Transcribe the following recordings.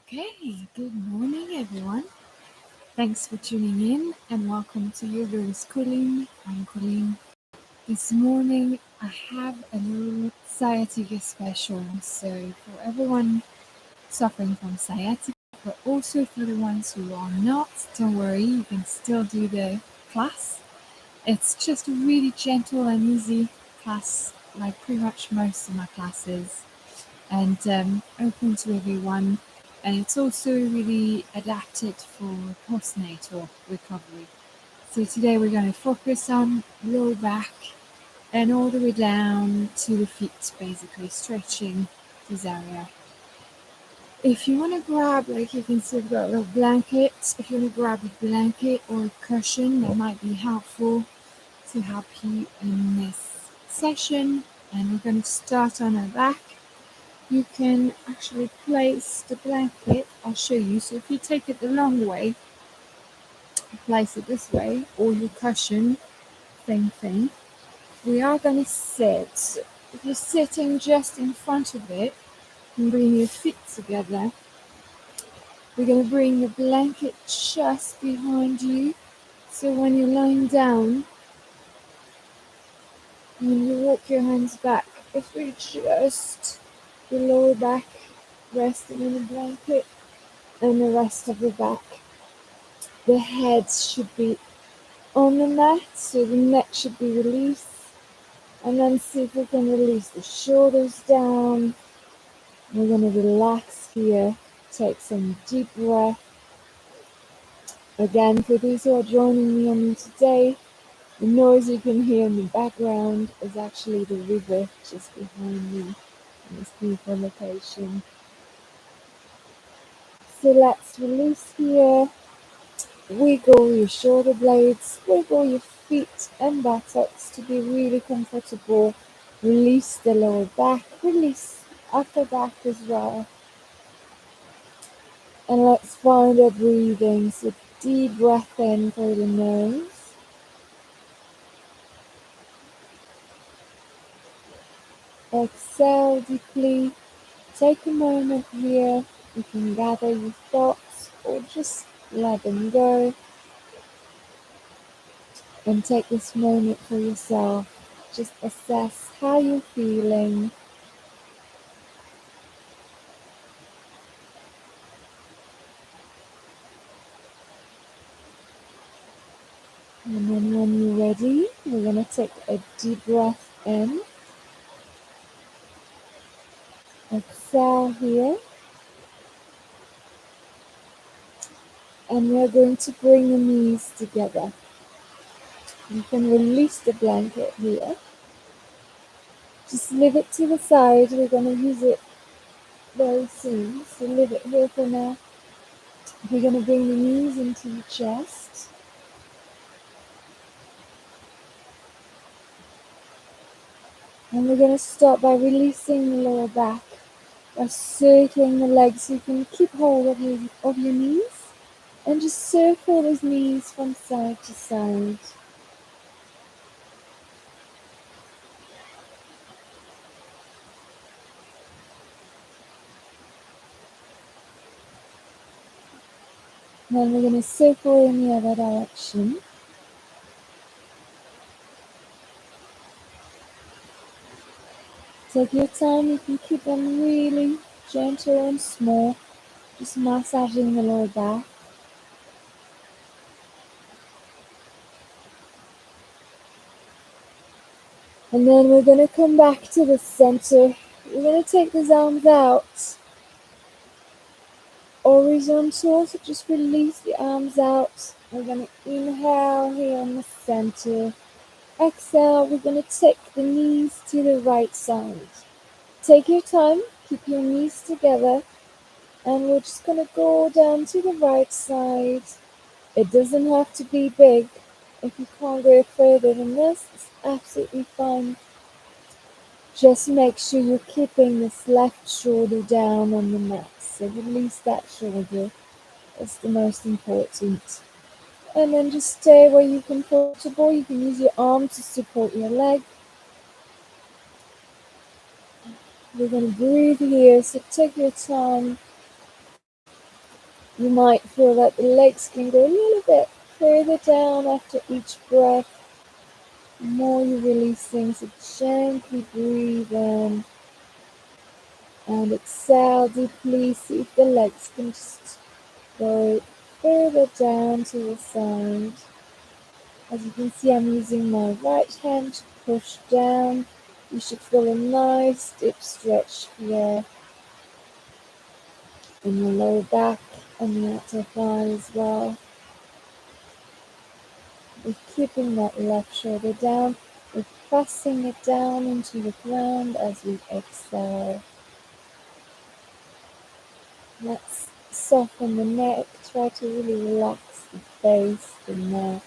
Okay, good morning everyone. Thanks for tuning in and welcome to Yoga with Coline. I'm Coline. This morning I have a little sciatica special. So for everyone suffering from sciatica, but also for the ones who are not, don't worry, you can still do the class. It's just a really gentle and easy class, like pretty much most of my classes, and open to everyone. And it's also really adapted for postnatal recovery. So today we're going to focus on lower back and all the way down to the feet, basically stretching this area. If you want to grab, like you can see, I've got a little blanket. If you want to grab a blanket or a cushion, that might be helpful to help you in this session. And we're going to start on our back. You can actually place the blanket, I'll show you. So if you take it the long way, place it this way, or your cushion, same thing. We are going to sit. If you're sitting just in front of it, and bring your feet together. We're going to bring the blanket just behind you. So when you're lying down, when you walk your hands back, if we just the lower back resting in the blanket and the rest of the back. The head should be on the mat, so the neck should be released. And then see if we can release the shoulders down. We're going to relax here. Take some deep breath. Again, for those who are joining me on today, the noise you can hear in the background is actually the river just behind me in this beautiful location. So let's release here. Wiggle your shoulder blades, wiggle your feet and buttocks to be really comfortable. Release the lower back, release upper back as well. And let's find our breathing. So deep breath in through the nose. Exhale deeply. Take a moment here. You can gather your thoughts or just let them go. And take this moment for yourself. Just assess how you're feeling. And then when you're ready, we're going to take a deep breath in. Exhale here. And we're going to bring the knees together. You can release the blanket here. Just leave it to the side. We're going to use it very soon. So leave it here for now. We're going to bring the knees into your chest. And we're going to start by releasing the lower back. By circling the legs so you can keep hold of your knees. And just circle those knees from side to side. Then we're going to circle in the other direction. Take your time, you can keep them really gentle and small, just massaging the lower back. And then we're going to come back to the center. We're going to take the arms out. Horizontal, so just release the arms out. We're going to inhale here in the center. Exhale, we're going to take the knees to the right side. Take your time, keep your knees together, and we're just going to go down to the right side. It doesn't have to be big. If you can't go further than this, it's absolutely fine. Just make sure you're keeping this left shoulder down on the mat. So release that shoulder. That's the most important. And then just stay where you're comfortable. You can use your arm to support your leg. We're going to breathe here, so take your time. You might feel that the legs can go a little bit further down after each breath. The more you release things, so gently breathe in and exhale deeply. See if the legs can just go further down to the side. As you can see, I'm using my right hand to push down. You should feel a nice deep stretch here in your lower back and the outer thigh as well. We're keeping that left shoulder down. We're pressing it down into the ground as we exhale. Let's soften the neck. Try to really relax the face, the neck.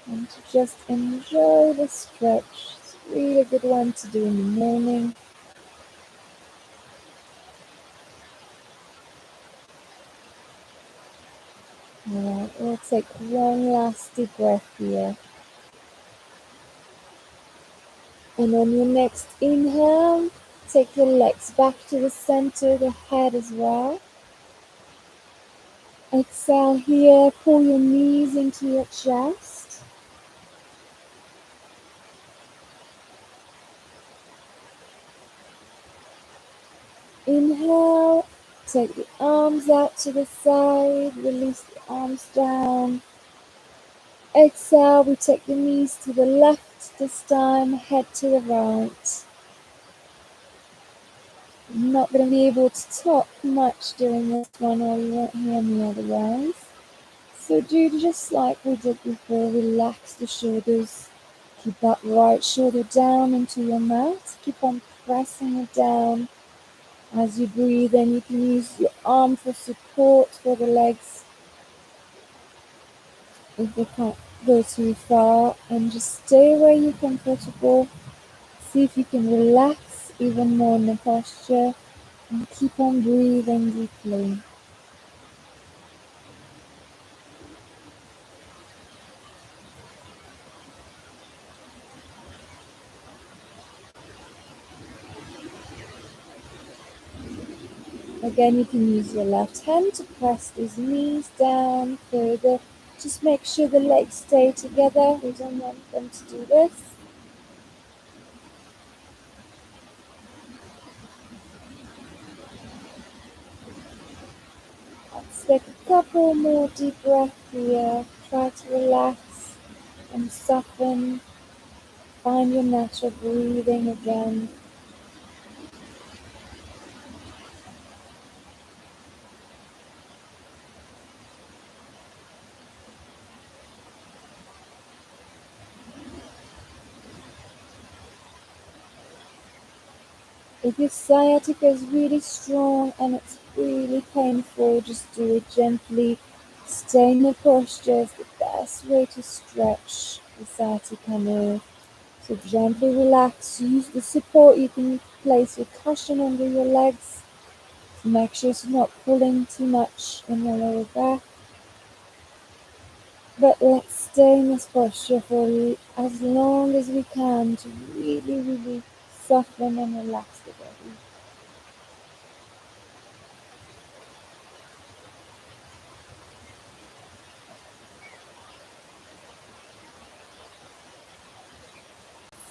And to just enjoy the stretch. It's a really good one to do in the morning. Alright, we'll take one last deep breath here. And on your next inhale, take your legs back to the center, the head as well. Exhale here, pull your knees into your chest. Inhale, take the arms out to the side, release the arms down. Exhale, we take the knees to the left this time, head to the right. I'm not going to be able to talk much during this one or you won't hear me otherwise. So do just like we did before, relax the shoulders. Keep that right shoulder down into your mat. Keep on pressing it down. As you breathe in, you can use your arm for support for the legs if they can't go too far, and just stay where you're comfortable. See if you can relax even more in the posture and keep on breathing deeply. Again, you can use your left hand to press these knees down further. Just make sure the legs stay together. We don't want them to do this. Let's take a couple more deep breaths here. Try to relax and soften. Find your natural breathing again. If your sciatica is really strong and it's really painful, just do it gently. Stay in the posture is the best way to stretch the sciatica nerve. So gently relax. Use the support. You can place your cushion under your legs to make sure it's not pulling too much in your lower back. But let's stay in this posture for as long as we can to really, really soften and relax the body.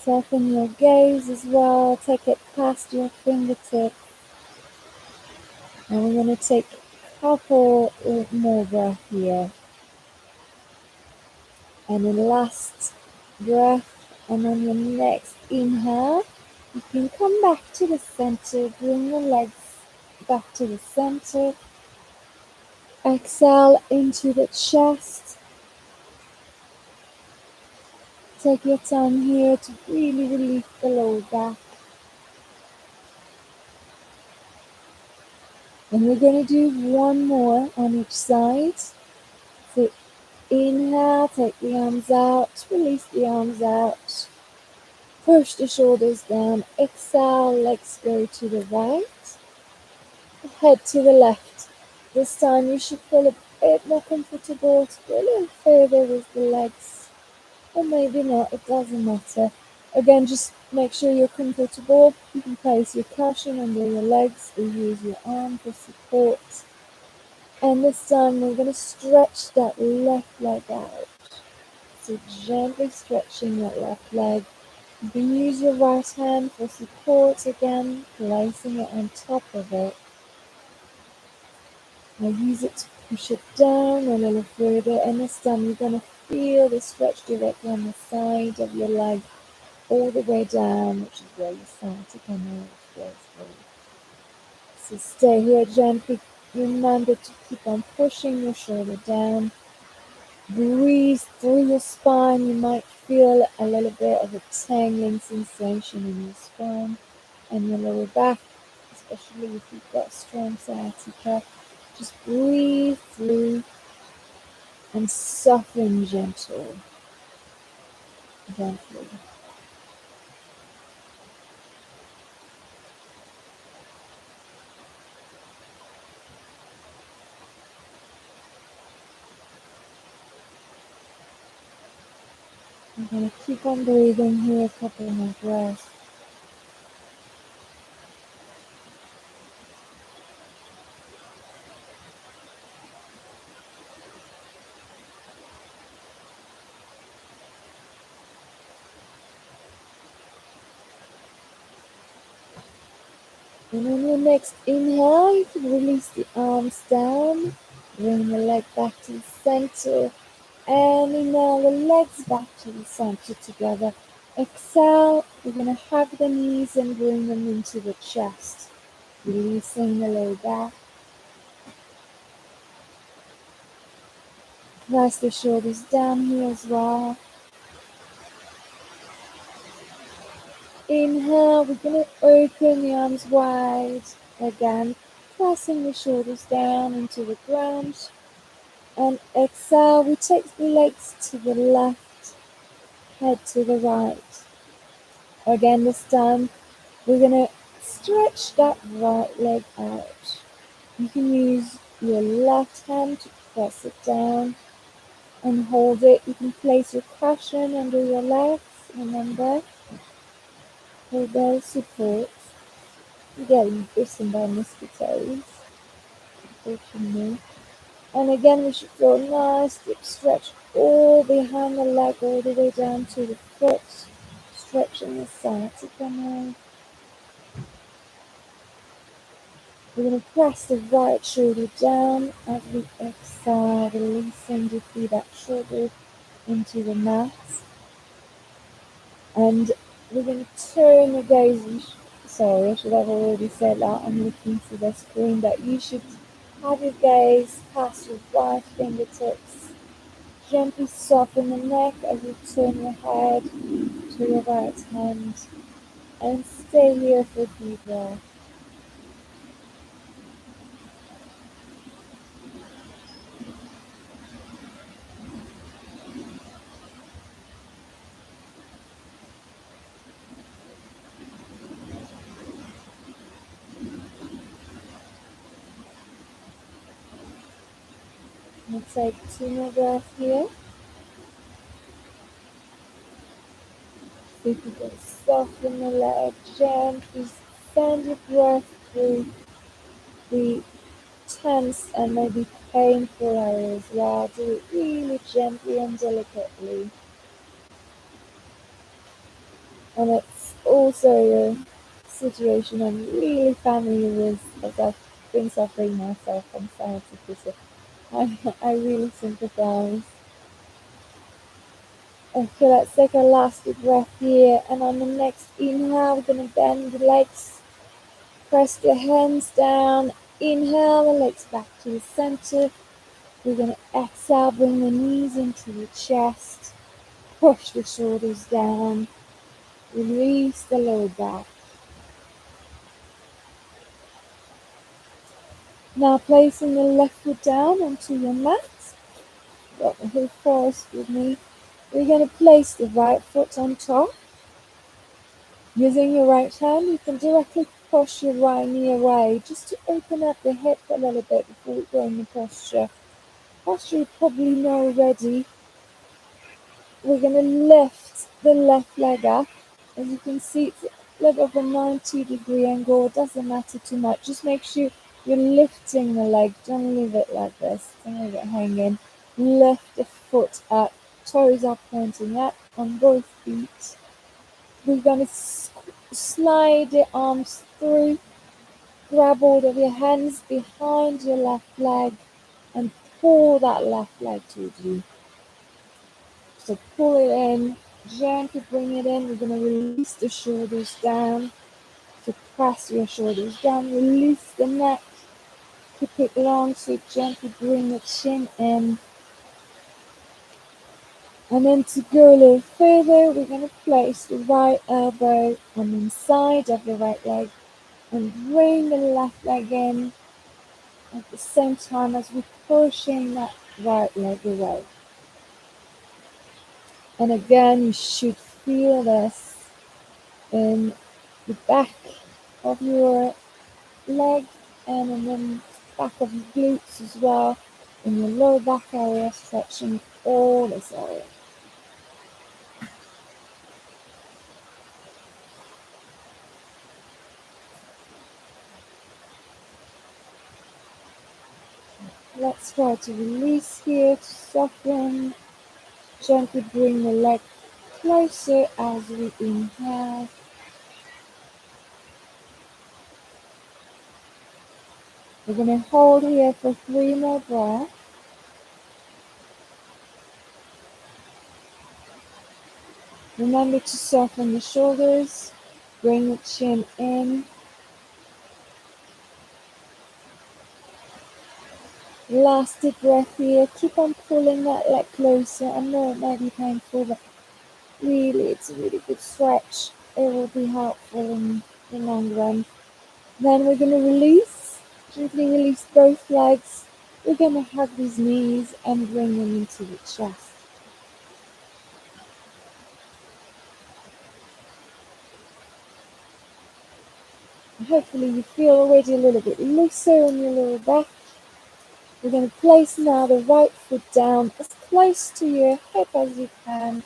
Soften your gaze as well. Take it past your fingertips. And we're going to take a couple more breaths here. And then last breath. And on your next inhale, you can come back to the center. Bring your legs back to the center. Exhale into the chest. Take your time here to really release the lower back. And we're going to do one more on each side. So inhale, take the arms out, release the arms out. Push the shoulders down. Exhale, legs go to the right, head to the left. This time you should feel a bit more comfortable to go a little further with the legs. Or maybe not, it doesn't matter. Again, just Make sure you're comfortable. You can place your cushion under your legs or use your arm for support. And this time we're going to stretch that left leg out. So gently stretching that left leg. You can use your right hand for support again, placing it on top of it. Now use it to push it down a little further, and this time you're going to feel the stretch directly on the side of your leg all the way down, which is where your sciatica nerve goes through. So stay here gently. Remember to keep on pushing your shoulder down. Breathe through your spine. You might feel a little bit of a tingling sensation in your spine and your lower back, especially if you've got strong sciatica. Just breathe through and soften gently. I'm going to keep on breathing here a couple more breaths. And on your next inhale, you can release the arms down, bring the leg back to the center, and inhale the legs back to the center together. Exhale, we're going to hug the knees and bring them into the chest, releasing the low back. Press the shoulders down here as well. Inhale, we're going to open the arms wide again, pressing the shoulders down into the ground. And exhale, we take the legs to the left, head to the right. Again, this time, we're going to stretch that right leg out. You can use your left hand to press it down and hold it. You can place your cushion under your legs, remember, for those supports. You're getting bitten by mosquitoes, unfortunately. And again, we should feel a nice deep stretch all behind the leg, all the way down to the foot, stretching the sciatica nerve. We're going to press the right shoulder down as we exhale, releasing deeply that shoulder into the mat. And we're going to turn the gaze. Sorry, I should have already said that. I'm looking to the screen, but you should have your gaze past your right fingertips. Gently soften the neck as you turn your head to your right hand. And stay here for a few breaths. We'll take 2 more breaths here. See if you can soften the leg, gently send your breath through the tense and maybe painful areas. Yeah, do it really gently and delicately. And it's also a situation I'm really familiar with, as I've been suffering myself from sciatica, so I really sympathize. Okay, let's take a last deep breath here, and on the next inhale, we're going to bend the legs, press the hands down, inhale the legs back to the center. We're going to exhale, bring the knees into the chest, push the shoulders down, release the lower back. Now placing the left foot down onto your mat, got the whole forest with me. We're going to place the right foot on top. Using your right hand, you can directly push your right knee away just to open up the hip a little bit before we go into posture. Posture you probably know already. We're going to lift the left leg up As you can see, it's a little bit of a 90-degree angle. It doesn't matter too much. Just make sure you're lifting the leg. Don't leave it like this. Don't leave it hanging. Lift the foot up. Toes are pointing up on both feet. We're going to slide the arms through. Grab hold of your hands behind your left leg and pull that left leg towards you. So pull it in, gently bring it in. We're going to release the shoulders down. So press your shoulders down, release the neck. Keep it long, so gently bring the chin in. And then to go a little further, we're going to place the right elbow on the inside of the right leg and bring the left leg in at the same time as we're pushing that right leg away. And again, you should feel this in the back of your leg and in the back of your glutes as well, in your lower back area, stretching all this area. Let's try to release here, to soften. Gently bring the leg closer as we inhale. We're going to hold here for 3 more breaths. Remember to soften the shoulders, bring the chin in. Last deep breath here. Keep on pulling that leg closer. I know it might be painful, but really, it's a really good stretch. It will be helpful in the long run. Then we're going to release, gently release both legs. We're going to hug these knees and bring them into the chest. Hopefully you feel already a little bit looser in your lower back. We're going to place now the right foot down as close to your hip as you can.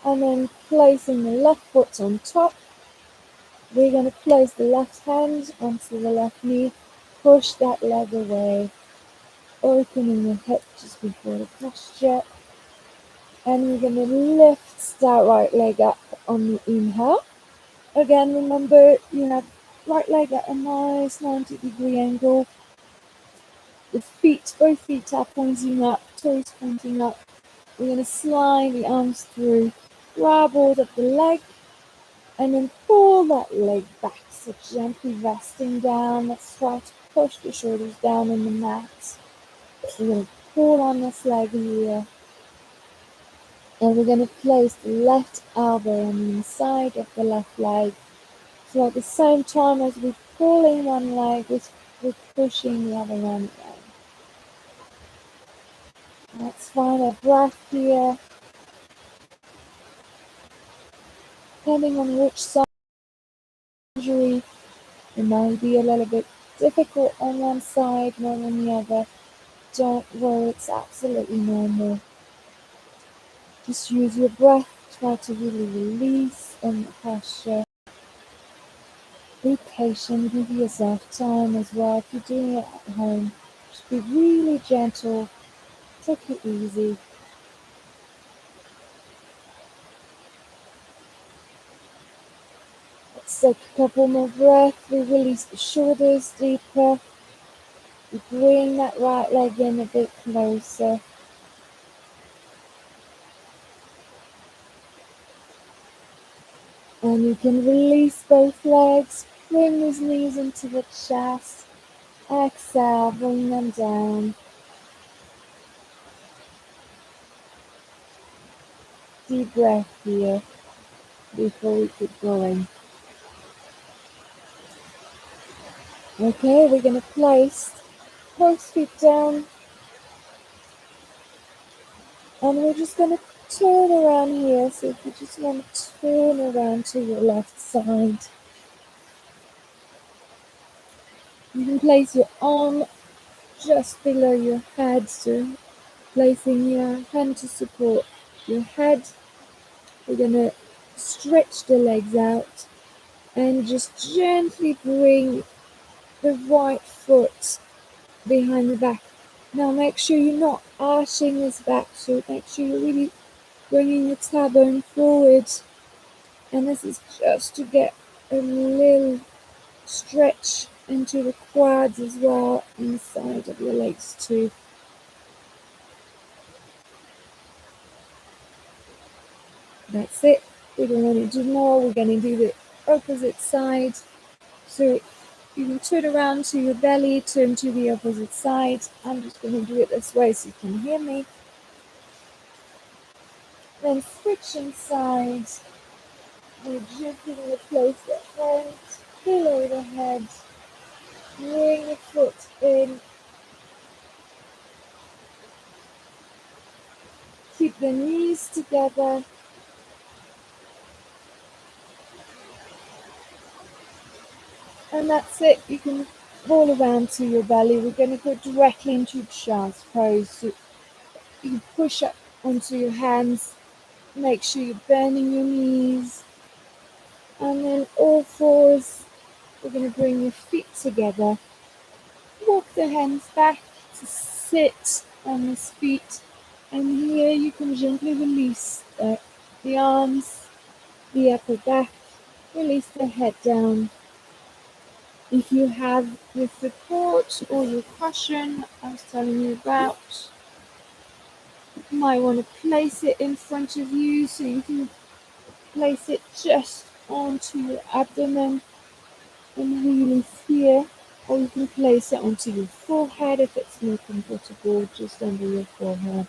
And then placing the left foot on top. We're going to place the left hand onto the left knee. Push that leg away. Opening the hip just before the posture. And we're going to lift that right leg up on the inhale. Again, remember, you have right leg at a nice 90-degree angle. The feet, both feet are pointing up, toes pointing up. We're going to slide the arms through, grab hold of the leg, and then pull that leg back. So gently resting down. Let's try to push the shoulders down on the mat. We're going to pull on this leg here. And we're going to place the left elbow on the inside of the left leg. So at the same time as we're pulling one leg, we're pushing the other one down. Let's find a breath here. Depending on which side of the injury, it might be a little bit difficult on one side more than the other. Don't worry, it's absolutely normal. Just use your breath, try to really release in the posture. Be patient, give yourself time as well. If you're doing it at home, just be really gentle, take it easy. Let's take a couple more breaths. We release the shoulders deeper. We bring that right leg in a bit closer. And you can release both legs. Bring those knees into the chest. Exhale, bring them down. Deep breath here before we keep going. Okay, we're going to place both feet down. And we're just going to turn around here. So if you just want to turn around to your left side. You can place your arm just below your head. So placing your hand to support your head. We're going to stretch the legs out and just gently bring the right foot behind the back. Now make sure you're not arching this back, so make sure you're really bringing the tailbone forward. And this is just to get a little stretch into the quads as well, inside of your legs too. That's it. We don't want to do more. We're going to do the opposite side. So you can turn around to your belly, turn to the opposite side. I'm just going to do it this way so you can hear me. Then switching sides. We're gently going to place the hands below the head. Bring the foot in. Keep the knees together. And that's it. You can roll around to your belly. We're going to go directly into child's pose. So you push up onto your hands. Make sure you're bending your knees. And then all fours, we're going to bring your feet together. Walk the hands back to sit on the feet. And here you can gently release the arms, the upper back. Release the head down. If you have your support or your cushion I was telling you about, you might want to place it in front of you so you can place it just onto your abdomen and release here, or you can place it onto your forehead if it's more comfortable, just under your forehead.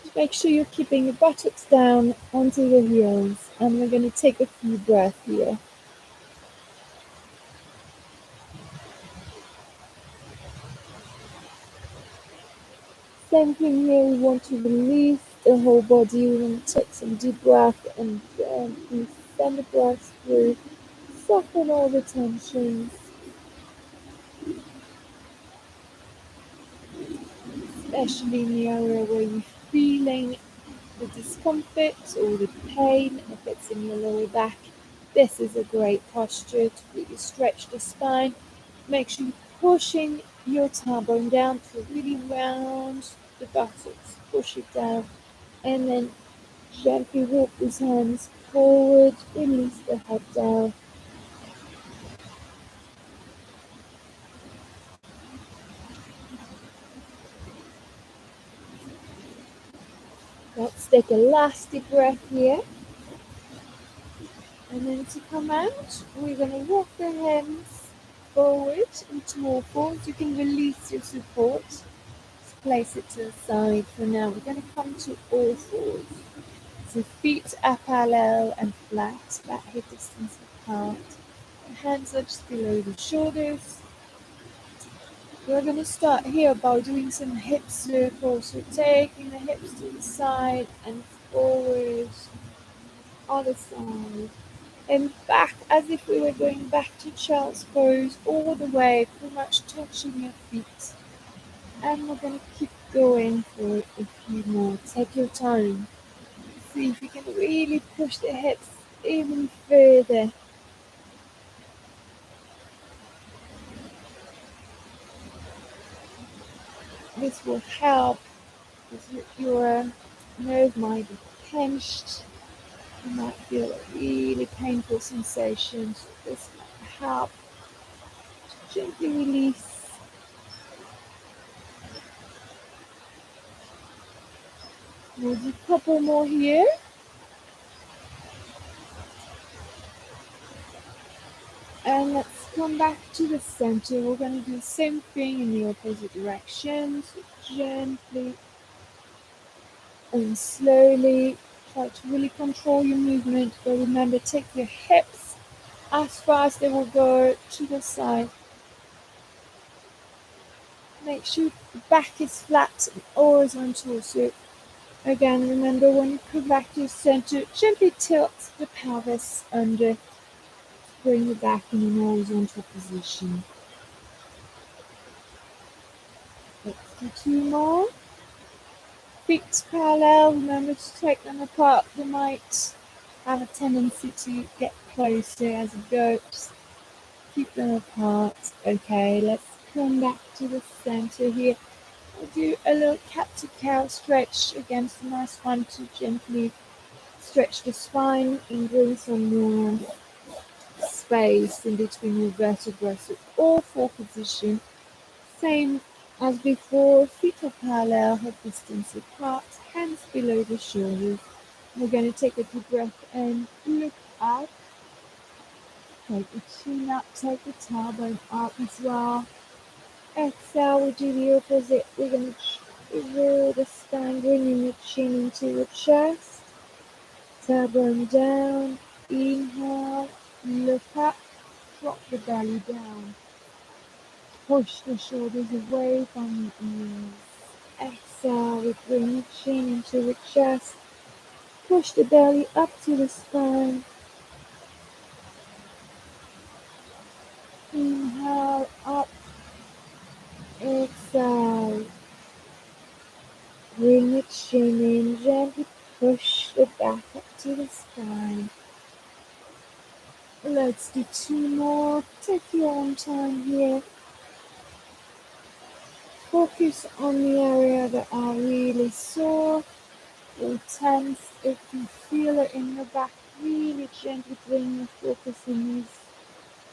Just make sure you're keeping your buttocks down onto your heels, and we're going to take a few breaths here. Same thing here, we want to release the whole body. We want to take some deep breath and gently send the breath through. Soften all the tensions. Especially in the area where you're feeling the discomfort or the pain, if it's in your lower back. This is a great posture to really stretch the spine. Make sure you're pushing your tailbone down to really round the buttocks. Push it down and then gently walk these hands forward, release the head down. Let's take a last deep breath here. And then to come out, we're going to walk the hands forward into all fours. You can release your support. Just place it to the side for now. We're going to come to all fours. So feet are parallel and flat, about hip distance apart. The hands are just below the shoulders. We're going to start here by doing some hip circles. So taking the hips to the side and forward, other side, and back as if we were going back to child's pose, all the way, pretty much touching your feet. And we're going to keep going for a few more. Take your time. See if you can really push the hips even further. This will help because your nerve might be pinched. You might feel a really painful sensation. So this might help to gently release. We'll do a couple more here. And let's come back to the center. We're going to do the same thing in the opposite direction. So gently and slowly try to really control your movement. But remember, take your hips as far as they will go to the side. Make sure the back is flat and horizontal. So again, remember when you come back to the center, gently tilt the pelvis under. Bring you back in an horizontal position. Let's do two more. Feet parallel, remember to take them apart. They might have a tendency to get closer as it goes. Keep them apart. Okay, let's come back to the center here. I'll do a little cat to cow stretch. Again, it's a nice one to gently stretch the spine and bring some more space in between your vertebrae. So all four position. Same as before, feet are parallel, hip distance apart, hands below the shoulders. We're going to take a deep breath and look up. Take the chin up, take the tailbone up as well. Exhale, we do the opposite. We're going to roll the spine, bringing the chin into the chest. Tailbone down. Inhale, look up, drop the belly down. Push the shoulders away from the ears. Exhale, we bring the chin into the chest. Push the belly up to the spine. Inhale, up. Exhale. Bring the chin in, gently push the back up to the spine. Let's do two more. Take your own time here. Focus on the area that are really sore or tense. If you feel it in your back, really gently bring your focus in these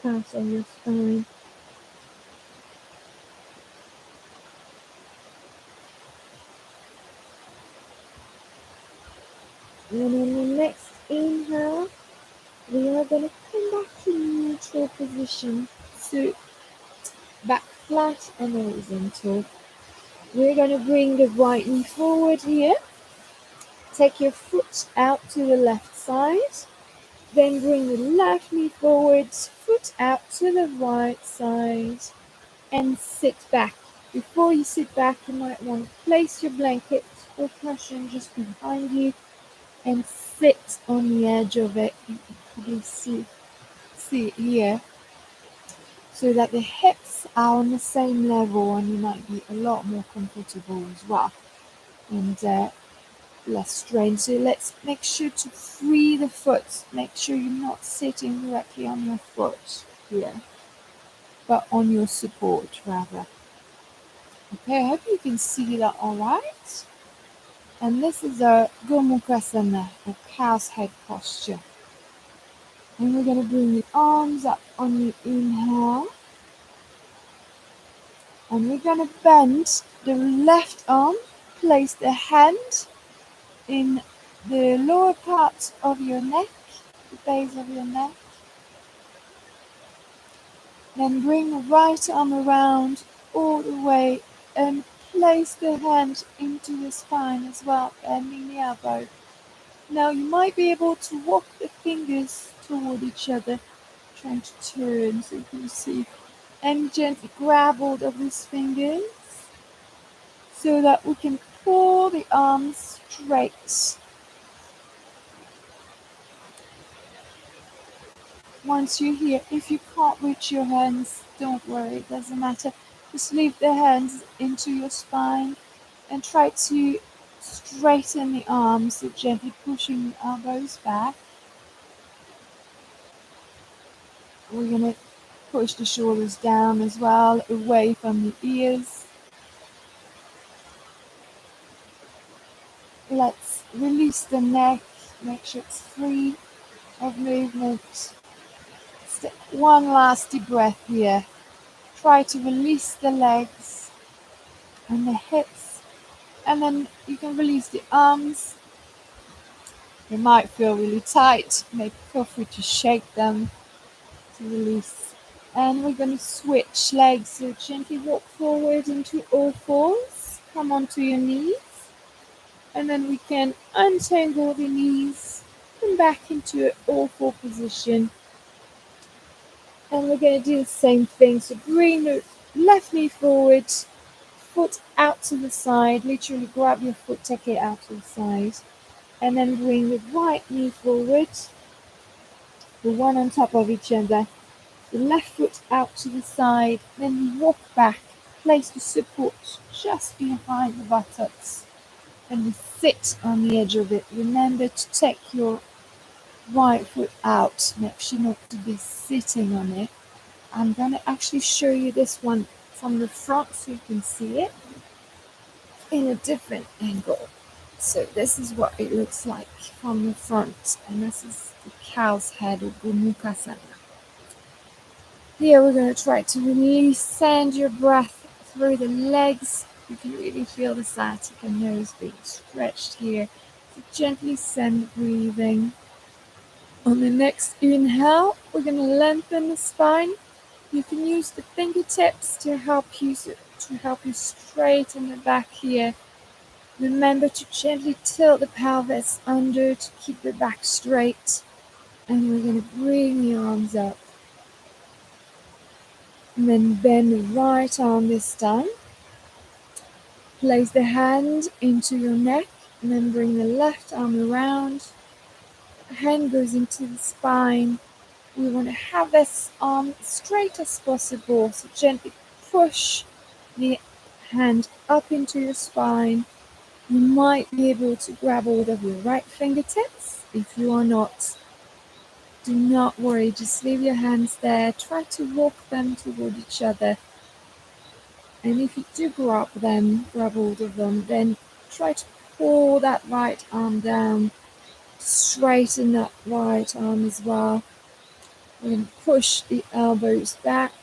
parts of your spine. And on the next inhale, we are going to come back to neutral position. So back flat and horizontal. We're going to bring the right knee forward here. Take your foot out to the left side. Then bring the left knee forward, foot out to the right side. And sit back. Before you sit back, you might want to place your blanket or cushion just behind you and sit on the edge of it. You can probably see it here. So that the hips are on the same level and you might be a lot more comfortable as well. And less strain. So let's make sure to free the foot. Make sure you're not sitting directly on your foot here, but on your support rather. Okay, I hope you can see that all right. And this is a Gomukhasana, or cow's head posture. And we're going to bring the arms up on the inhale. And we're going to bend the left arm, place the hand in the lower part of your neck, the base of your neck. Then bring the right arm around all the way and place the hand into the spine as well, bending the elbow. Now you might be able to walk the fingers toward each other, trying to turn so you can see, and gently grab hold of these fingers so that we can pull the arms straight. Once you're here, if you can't reach your hands, don't worry, it doesn't matter. Just leave the hands into your spine and try to straighten the arms, so gently pushing the elbows back. We're going to push the shoulders down as well, away from the ears. Let's release the neck, make sure it's free of movement. One last deep breath here. Try to release the legs and the hips, and then you can release the arms. They might feel really tight, maybe feel free to shake them to release. And we're going to switch legs, so gently walk forward into all fours, come onto your knees, and then we can untangle the knees, come back into an all four position. And we're going to do the same thing, so bring the left knee forward, foot out to the side, literally grab your foot, take it out to the side, and then bring the right knee forward, the one on top of each other, the left foot out to the side, then you walk back, place the support just behind the buttocks, and you sit on the edge of it. Remember to take your right foot out. Make sure not to be sitting on it. I'm going to actually show you this one from the front so you can see it in a different angle. So this is what it looks like from the front, and this is the cow's head or Gomukasana. Here we're going to try to release, send your breath through the legs. You can really feel the sciatica nerves being stretched here. So gently send breathing. On the next inhale, we're going to lengthen the spine. You can use the fingertips to help you straighten the back here. Remember to gently tilt the pelvis under to keep the back straight. And we're going to bring the arms up. And then bend the right arm this time. Place the hand into your neck and then bring the left arm around. The hand goes into the spine. We want to have this arm straight as possible. So gently push the hand up into your spine. You might be able to grab hold of your right fingertips. If you are not, do not worry. Just leave your hands there. Try to walk them toward each other. And if you do grab hold of them, then try to pull that right arm down. Straighten that right arm as well. We're going to push the elbows back,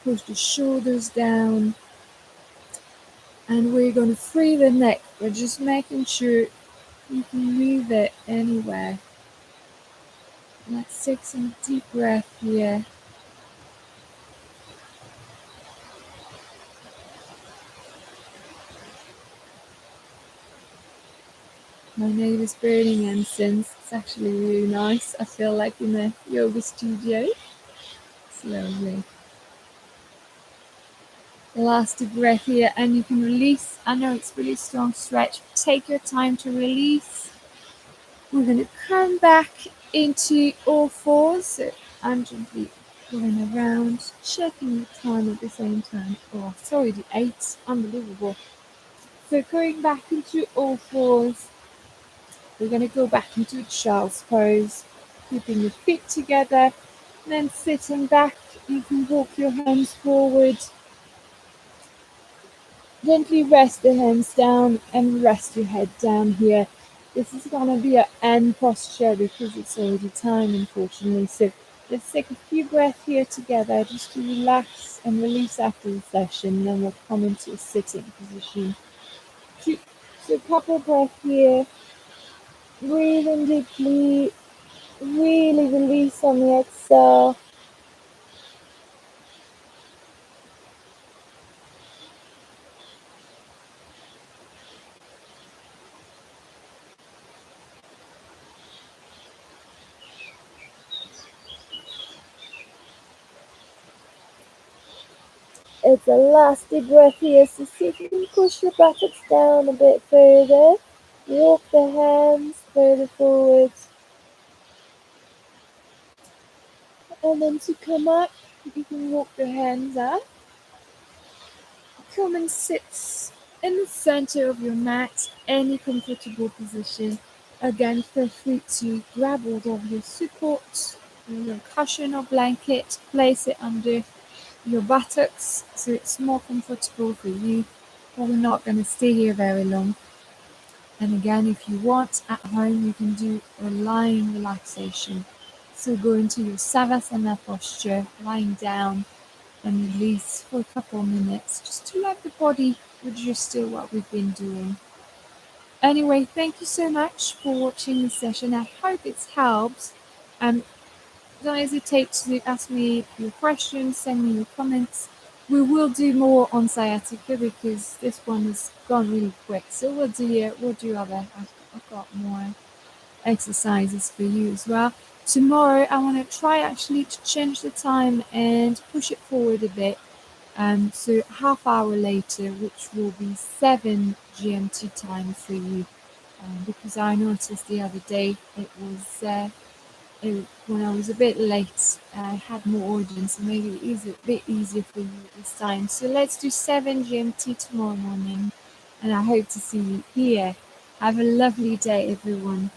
push the shoulders down, and we're going to free the neck. We're just making sure you can move it anywhere. Let's take some deep breath here. My neighbor's burning incense. It's actually really nice. I feel like in a yoga studio. It's lovely. Last breath here, and you can release. I know it's really strong stretch. Take your time to release. We're going to come back into all fours. So I'm gently going around, checking the time at the same time. Oh, it's already 8. Unbelievable. So going back into all fours. We're going to go back into a child's pose, keeping your feet together, and then sitting back. You can walk your hands forward. Gently rest the hands down and rest your head down here. This is going to be an end posture because it's already time, unfortunately. So let's take a few breaths here together just to relax and release after the session. And then we'll come into a sitting position. So a couple of breaths here. Breathe in deeply. Really release on the exhale. It's a last deep breath here, so see if you can push your buttocks down a bit further. Walk the hands further forward. And then to come up, you can walk the hands up. Come and sit in the center of your mat, any comfortable position. Again, feel free to grab hold of your support, your cushion or blanket, place it under your buttocks so it's more comfortable for you. But we're not going to stay here very long. And again, if you want at home, you can do a lying relaxation. So go into your Savasana posture, lying down and release for a couple of minutes just to let the body register what we've been doing. Anyway, thank you so much for watching this session. I hope it's helped. Don't hesitate to ask me your questions, send me your comments. We will do more on sciatica because this one has gone really quick. So we'll do other. I've got more exercises for you as well. Tomorrow I want to try actually to change the time and push it forward a bit. So half hour later, which will be 7 GMT time for you. Because I noticed the other day when I was a bit late, I had more audience, so maybe it is a bit easier for you this time. So let's do 7 GMT tomorrow morning. and I hope to see you here. Have a lovely day, everyone.